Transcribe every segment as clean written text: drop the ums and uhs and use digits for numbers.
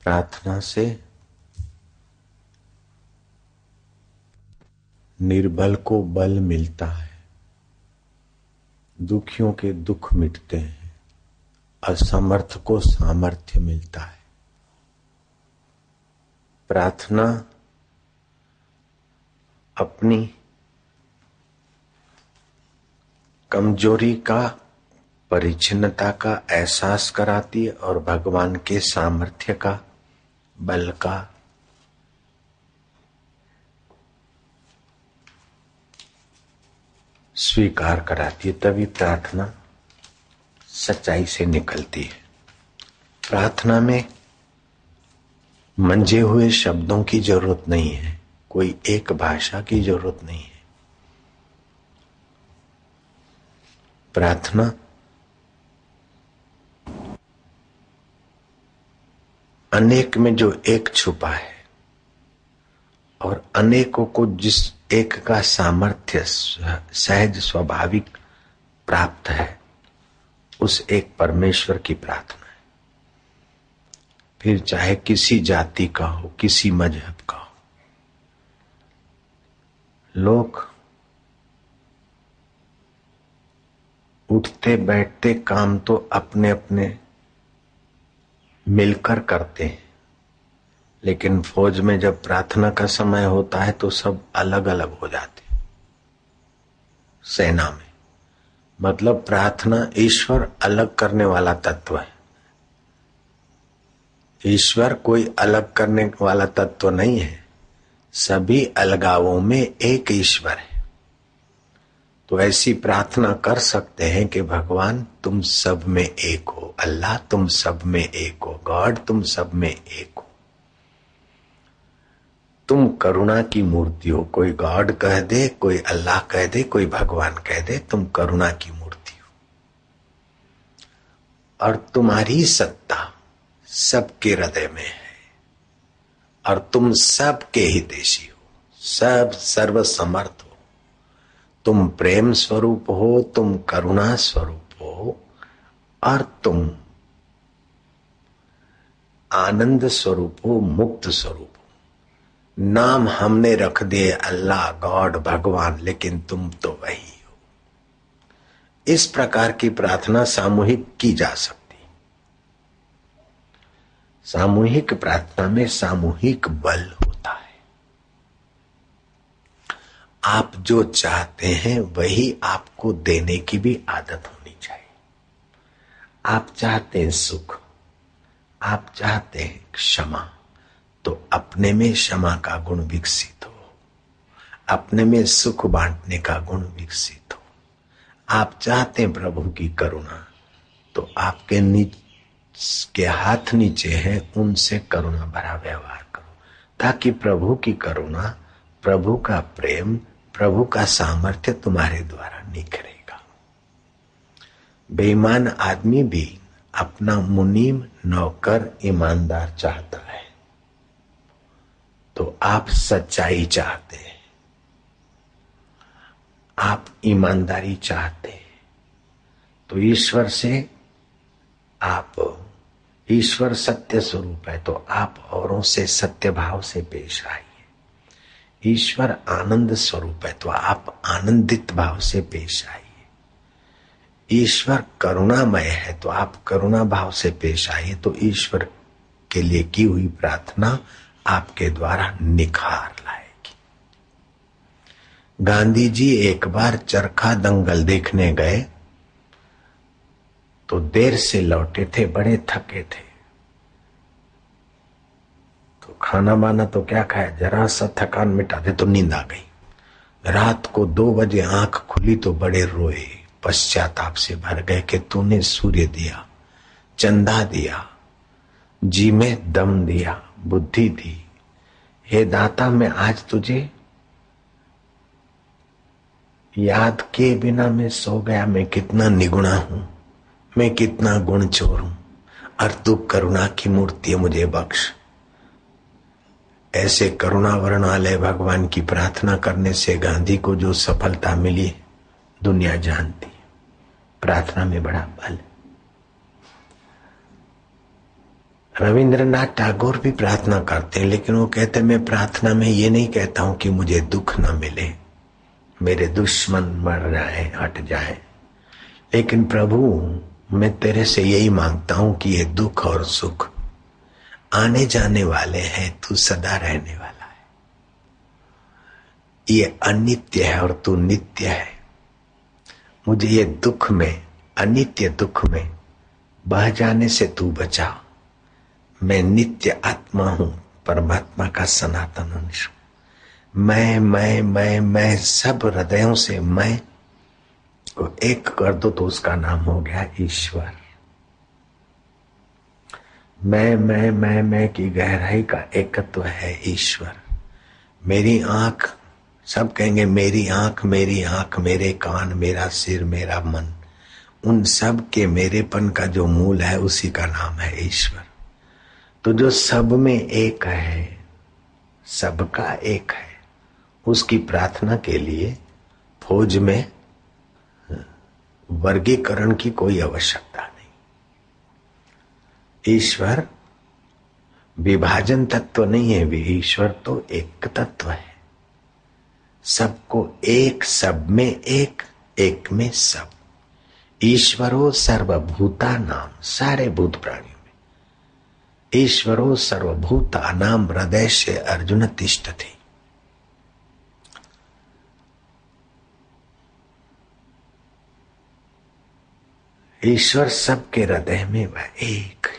प्रार्थना से निर्बल को बल मिलता है, दुखियों के दुख मिटते हैं, असमर्थ को सामर्थ्य मिलता है। प्रार्थना अपनी कमजोरी का, परिच्छिन्नता का एहसास कराती है और भगवान के सामर्थ्य का, बल का स्वीकार कराती है। तभी प्रार्थना सच्चाई से निकलती है। प्रार्थना में मंझे हुए शब्दों की जरूरत नहीं है, कोई एक भाषा की जरूरत नहीं है। प्रार्थना अनेक में जो एक छुपा है और अनेकों को जिस एक का सामर्थ्य सहज स्वाभाविक प्राप्त है, उस एक परमेश्वर की प्रार्थना है। फिर चाहे किसी जाति का हो, किसी मजहब का हो। लोग उठते बैठते काम तो अपने अपने मिलकर करते हैं, लेकिन फौज में जब प्रार्थना का समय होता है तो सब अलग अलग हो जाते हैं। सेना में मतलब प्रार्थना ईश्वर अलग करने वाला तत्व है। ईश्वर कोई अलग करने वाला तत्व नहीं है, सभी अलगावों में एक ईश्वर है। तो ऐसी प्रार्थना कर सकते हैं कि भगवान तुम सब में एक हो, अल्लाह तुम सब में एक हो, गॉड तुम सब में एक हो। तुम करुणा की मूर्ति हो। कोई गॉड कह दे, कोई अल्लाह कह दे, कोई भगवान कह दे, तुम करुणा की मूर्ति हो। और तुम्हारी सत्ता सबके हृदय में है और तुम सबके हितैषी हो, सब सर्वसमर्थ हो। तुम प्रेम स्वरूप हो, तुम करुणा स्वरूप हो और तुम आनंद स्वरूप हो, मुक्त स्वरूप हो। नाम हमने रख दिए अल्लाह, गॉड, भगवान, लेकिन तुम तो वही हो। इस प्रकार की प्रार्थना सामूहिक की जा सकती। सामूहिक प्रार्थना में सामूहिक बल होता है। आप जो चाहते हैं वही आपको देने की भी आदत होनी चाहिए। आप चाहते हैं सुख, आप चाहते हैं क्षमा, तो अपने में क्षमा का गुण विकसित हो, अपने में सुख बांटने का गुण विकसित हो। आप चाहते हैं प्रभु की करुणा, तो आपके के हाथ नीचे हैं, उनसे करुणा भरा व्यवहार करो, ताकि प्रभु की करुणा, प्रभु का प्रेम, प्रभु का सामर्थ्य तुम्हारे द्वारा निखरेगा। बेईमान आदमी भी अपना मुनीम, नौकर, ईमानदार चाहता है। तो आप सच्चाई चाहते हैं, आप ईमानदारी चाहते हैं, तो ईश्वर से आप, ईश्वर सत्य स्वरूप है, तो आप औरों से सत्य भाव से पेश आइए। ईश्वर आनंद स्वरूप है, तो आप आनंदित भाव से पेश आइए। ईश्वर करुणामय है, तो आप करुणा भाव से पेश आइए। तो ईश्वर के लिए की हुई प्रार्थना आपके द्वारा निखार लाएगी। गांधी जी एक बार चरखा दंगल देखने गए तो देर से लौटे थे, बड़े थके थे। तो खाना बाना तो क्या खाया, जरा सा थकान मिटा दे तो नींद आ गई। रात को 2 बजे आंख खुली तो बड़े रोए, पश्चाताप से भर गए कि तूने सूर्य दिया, चंदा दिया, जी में दम दिया, बुद्धि दी, हे दाता मैं आज तुझे याद किए बिना मैं सो गया। मैं कितना निगुणा हूं, मैं कितना गुण चोर हूं, और तू करुणा की मूर्ति है, मुझे बख्श। ऐसे करुणा वर्णालय भगवान की प्रार्थना करने से गांधी को जो सफलता मिली दुनिया जानती है। प्रार्थना में बड़ा बल। रविंद्रनाथ टैगोर भी प्रार्थना करते हैं, लेकिन वो कहते हैं मैं प्रार्थना में ये नहीं कहता हूं कि मुझे दुख न मिले, मेरे दुश्मन मर जाए, हट जाए, लेकिन प्रभु मैं तेरे से यही मांगता हूं कि ये दुख और सुख आने जाने वाले हैं, तू सदा रहने वाला है। ये अनित्य है और तू नित्य है। मुझे ये दुख में, अनित्य दुख में बह जाने से तू बचा। मैं नित्य आत्मा हूं, परमात्मा का सनातन अंश हूं। मैं सब हृदयों से मैं को एक कर दो तो उसका नाम हो गया ईश्वर। मैं की गहराई का एकत्व है ईश्वर। मेरी आंख, सब कहेंगे मेरी आंख, मेरी आंख, मेरे कान, मेरा सिर, मेरा मन, उन सब के मेरेपन का जो मूल है उसी का नाम है ईश्वर। तो जो सब में एक है, सबका एक है, उसकी प्रार्थना के लिए फौज में वर्गीकरण की कोई आवश्यकता नहीं। ईश्वर विभाजन तत्व नहीं है, भी ईश्वर तो एक तत्व है। सबको एक, सब में एक, एक में सब। ईश्वरो सर्वभूता नाम, सारे भूत प्राणियों में ईश्वरो सर्वभूता नाम हृदय से अर्जुन तिष्ठति। ईश्वर सबके हृदय में वह एक है।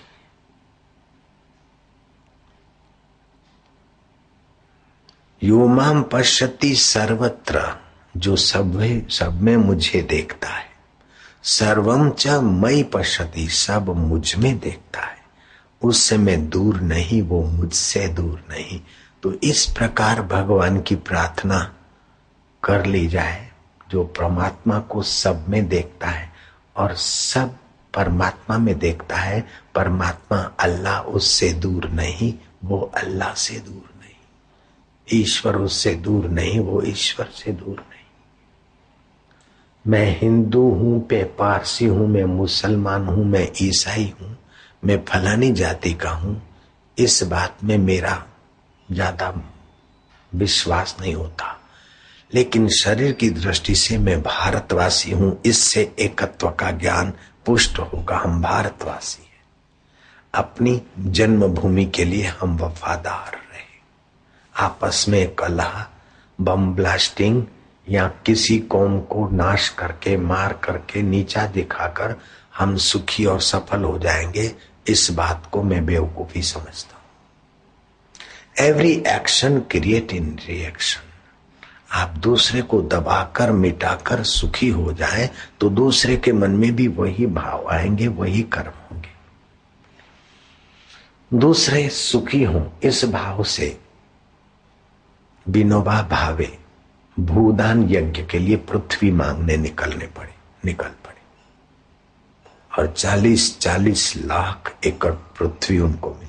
यो माम पश्यति सर्वत्र, जो सब में मुझे देखता है। सर्वम च मयि पश्यति, सब मुझ में देखता है। उससे मैं दूर नहीं, वो मुझसे दूर नहीं। तो इस प्रकार भगवान की प्रार्थना कर ली जाए, जो परमात्मा को सब में देखता है और सब परमात्मा में देखता है। परमात्मा अल्लाह उससे दूर नहीं, वो अल्लाह से दूर नहीं। ईश्वर उससे दूर नहीं, वो ईश्वर से दूर नहीं। मैं हिंदू हूं, पे पारसी हूं, मैं मुसलमान हूं, मैं ईसाई हूं, मैं फलानी जाति का हूं, इस बात में मेरा ज्यादा विश्वास नहीं होता। लेकिन शरीर की दृष्टि से मैं भारतवासी हूं, इससे एकत्व का ज्ञान पुष्ट होगा। हम भारतवासी हैं, अपनी जन्मभूमि के लिए हम वफादार रहे। आपस में कलह, बम ब्लास्टिंग या किसी कौम को नाश करके, मार करके, नीचा दिखाकर हम सुखी और सफल हो जाएंगे, इस बात को मैं बेवकूफी समझता हूं। Every action create in reaction. आप दूसरे को दबाकर, मिटाकर सुखी हो जाएं तो दूसरे के मन में भी वही भाव आएंगे, वही कर्म होंगे। दूसरे सुखी हों, इस भाव से विनोबा भावे भूदान यज्ञ के लिए पृथ्वी मांगने निकल पड़े और 40-40 लाख एकड़ पृथ्वी उनको मिली।